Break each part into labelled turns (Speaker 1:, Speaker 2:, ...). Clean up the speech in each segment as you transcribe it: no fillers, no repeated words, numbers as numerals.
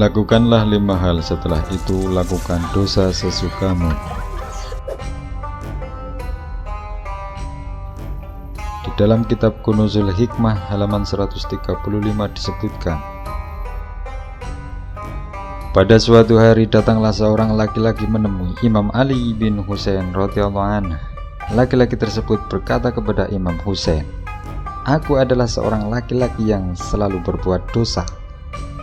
Speaker 1: Lakukanlah 5 hal, setelah itu lakukan dosa sesukamu. Di dalam kitab Kunuzul Hikmah halaman 135 disebutkan, pada suatu hari datanglah seorang laki-laki menemui Imam Ali bin Husain radhiyallahu anhu. Laki-laki tersebut berkata kepada Imam Husain, "Aku adalah seorang laki-laki yang selalu berbuat dosa.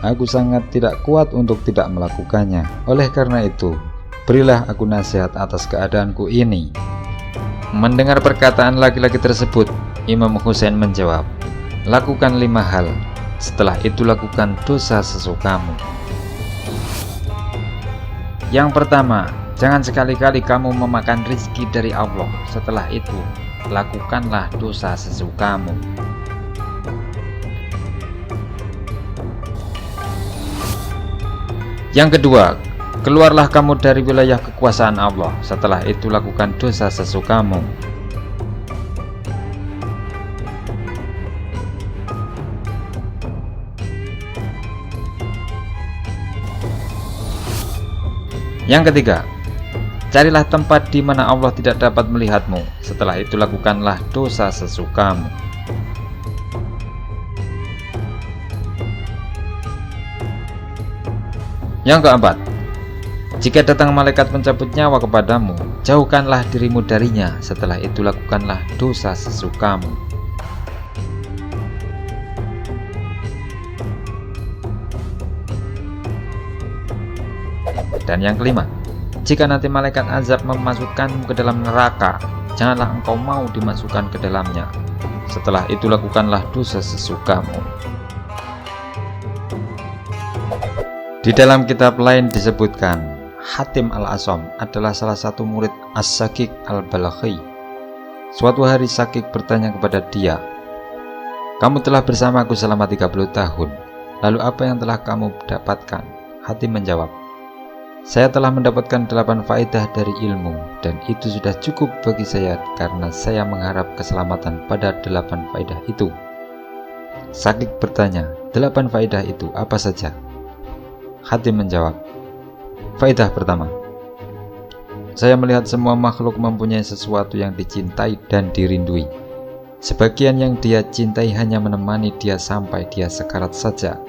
Speaker 1: Aku sangat tidak kuat untuk tidak melakukannya. Oleh karena itu, berilah aku nasihat atas keadaanku ini." Mendengar perkataan laki-laki tersebut, Imam Husain menjawab, "Lakukan 5 hal, setelah itu lakukan dosa sesukamu." Yang pertama, jangan sekali-kali kamu memakan rezeki dari Allah. Setelah itu, lakukanlah dosa sesukamu. Yang kedua, keluarlah kamu dari wilayah kekuasaan Allah. Setelah itu lakukan dosa sesukamu. Yang ketiga, carilah tempat di mana Allah tidak dapat melihatmu. Setelah itu lakukanlah dosa sesukamu. Yang keempat, jika datang malaikat pencabut nyawa kepadamu, jauhkanlah dirimu darinya. Setelah itu lakukanlah dosa sesukamu. Dan yang kelima, jika nanti malaikat azab memasukkanmu ke dalam neraka, janganlah engkau mau dimasukkan ke dalamnya. Setelah itu lakukanlah dosa sesukamu. Di dalam kitab lain disebutkan, Hatim al-Asam adalah salah satu murid As-Sakik al-Balakhi. Suatu hari Sakik bertanya kepada dia, "Kamu telah bersamaku selama 30 tahun, lalu apa yang telah kamu dapatkan?" Hatim menjawab, "Saya telah mendapatkan 8 faedah dari ilmu, dan itu sudah cukup bagi saya karena saya mengharap keselamatan pada 8 faedah itu." Sakik bertanya, "8 faedah itu apa saja?" Hatim menjawab, "Faedah pertama, saya melihat semua makhluk mempunyai sesuatu yang dicintai dan dirindui. Sebagian yang dia cintai hanya menemani dia sampai dia sekarat saja.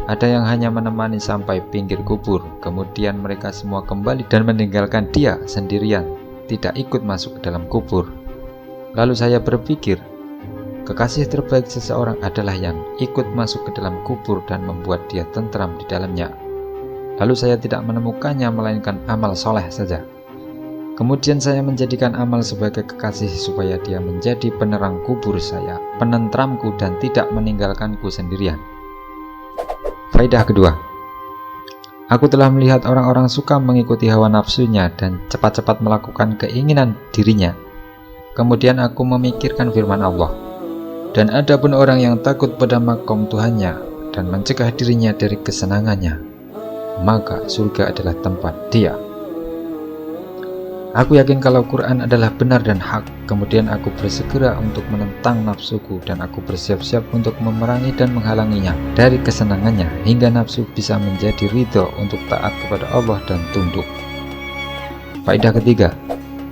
Speaker 1: Ada yang hanya menemani sampai pinggir kubur, kemudian mereka semua kembali dan meninggalkan dia sendirian, tidak ikut masuk ke dalam kubur. Lalu saya berpikir, kekasih terbaik seseorang adalah yang ikut masuk ke dalam kubur dan membuat dia tentram di dalamnya. Lalu saya tidak menemukannya melainkan amal soleh saja. Kemudian saya menjadikan amal sebagai kekasih supaya dia menjadi penerang kubur saya, penentramku dan tidak meninggalkanku sendirian." Faedah kedua, aku telah melihat orang-orang suka mengikuti hawa nafsunya dan cepat-cepat melakukan keinginan dirinya. Kemudian aku memikirkan firman Allah, "Dan ada pun orang yang takut pada makom Tuhannya dan mencegah dirinya dari kesenangannya, maka surga adalah tempat dia." Aku yakin kalau Quran adalah benar dan hak. Kemudian aku bersegera untuk menentang nafsuku dan aku bersiap-siap untuk memerangi dan menghalanginya dari kesenangannya hingga nafsu bisa menjadi ridho untuk taat kepada Allah dan tunduk. Faedah ketiga,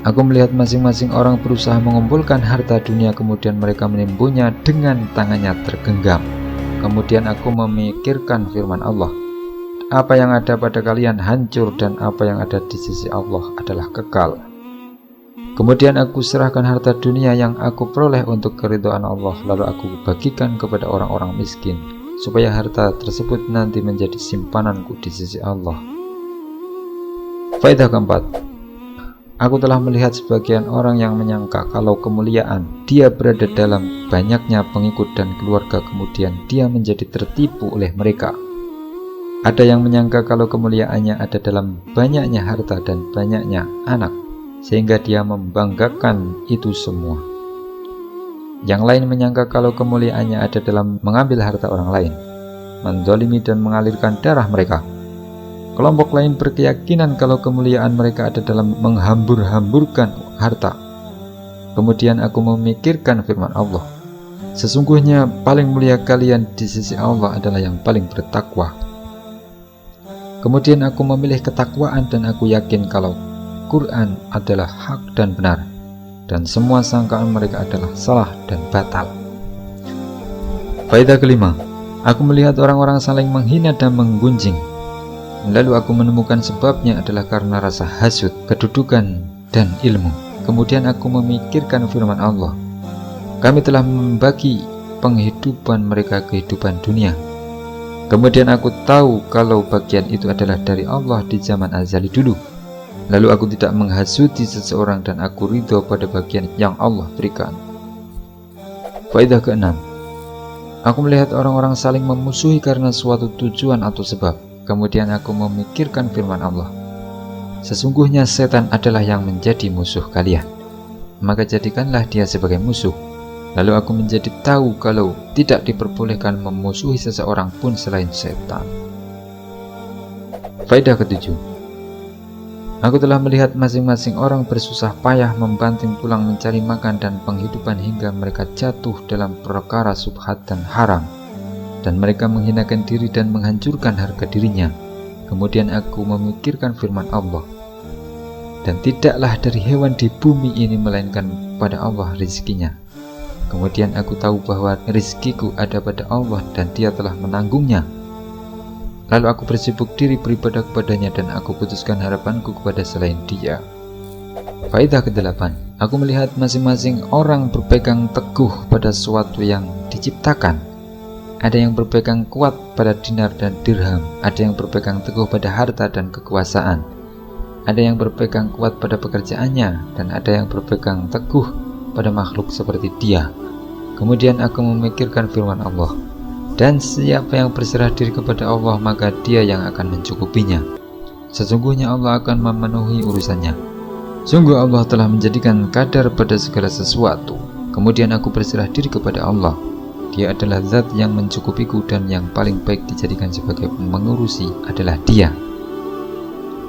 Speaker 1: aku melihat masing-masing orang berusaha mengumpulkan harta dunia, kemudian mereka menimbunnya dengan tangannya tergenggam. Kemudian aku memikirkan firman Allah, "Apa yang ada pada kalian hancur dan apa yang ada di sisi Allah adalah kekal." Kemudian aku serahkan harta dunia yang aku peroleh untuk keridhaan Allah, lalu aku bagikan kepada orang-orang miskin, supaya harta tersebut nanti menjadi simpananku di sisi Allah. Faedah keempat, aku telah melihat sebagian orang yang menyangka kalau kemuliaan dia berada dalam banyaknya pengikut dan keluarga, kemudian dia menjadi tertipu oleh mereka. Ada yang menyangka kalau kemuliaannya ada dalam banyaknya harta dan banyaknya anak, sehingga dia membanggakan itu semua. Yang lain menyangka kalau kemuliaannya ada dalam mengambil harta orang lain, menzalimi dan mengalirkan darah mereka. Kelompok lain berkeyakinan kalau kemuliaan mereka ada dalam menghambur-hamburkan harta. Kemudian aku memikirkan firman Allah, "Sesungguhnya paling mulia kalian di sisi Allah adalah yang paling bertakwa." Kemudian aku memilih ketakwaan dan aku yakin kalau Quran adalah hak dan benar, dan semua sangkaan mereka adalah salah dan batal. Faedah kelima, aku melihat orang-orang saling menghina dan menggunjing. Lalu aku menemukan sebabnya adalah karena rasa hasud, kedudukan, dan ilmu. Kemudian aku memikirkan firman Allah, kami telah membagi penghidupan mereka kehidupan dunia. Kemudian aku tahu kalau bagian itu adalah dari Allah di zaman azali dulu. Lalu aku tidak menghasuti seseorang dan aku ridho pada bagian yang Allah berikan. Faedah keenam, aku melihat orang-orang saling memusuhi karena suatu tujuan atau sebab. Kemudian aku memikirkan firman Allah, sesungguhnya setan adalah yang menjadi musuh kalian, maka jadikanlah dia sebagai musuh. Lalu aku menjadi tahu kalau tidak diperbolehkan memusuhi seseorang pun selain setan. Faedah ketujuh, aku telah melihat masing-masing orang bersusah payah membanting tulang mencari makan dan penghidupan hingga mereka jatuh dalam perkara subhat dan haram, dan mereka menghinakan diri dan menghancurkan harga dirinya. Kemudian aku memikirkan firman Allah, dan tidaklah dari hewan di bumi ini melainkan pada Allah rezekinya. Kemudian aku tahu bahwa rezekiku ada pada Allah dan Dia telah menanggungnya. Lalu aku bersibuk diri beribadah kepadanya dan aku putuskan harapanku kepada selain Dia. Faedah ke-8, aku melihat masing-masing orang berpegang teguh pada sesuatu yang diciptakan. Ada yang berpegang kuat pada dinar dan dirham, ada yang berpegang teguh pada harta dan kekuasaan, ada yang berpegang kuat pada pekerjaannya, dan ada yang berpegang teguh pada makhluk seperti dia. Kemudian aku memikirkan firman Allah, dan siapa yang berserah diri kepada Allah maka Dia yang akan mencukupinya. Sesungguhnya Allah akan memenuhi urusannya. Sungguh Allah telah menjadikan kadar pada segala sesuatu. Kemudian aku berserah diri kepada Allah. Dia adalah zat yang mencukupiku dan yang paling baik dijadikan sebagai mengurusi adalah Dia.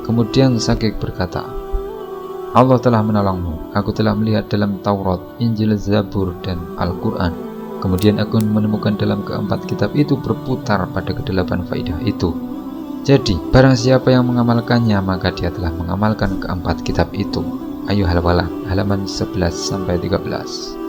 Speaker 1: Kemudian Syakik berkata, Allah telah menolongmu. Aku telah melihat dalam Taurat, Injil, Zabur, dan Al-Quran. Kemudian aku menemukan dalam keempat kitab itu berputar pada ke-8 faidah itu. Jadi, barang siapa yang mengamalkannya, maka dia telah mengamalkan keempat kitab itu. Ayyuhal Walad, halaman 11-13.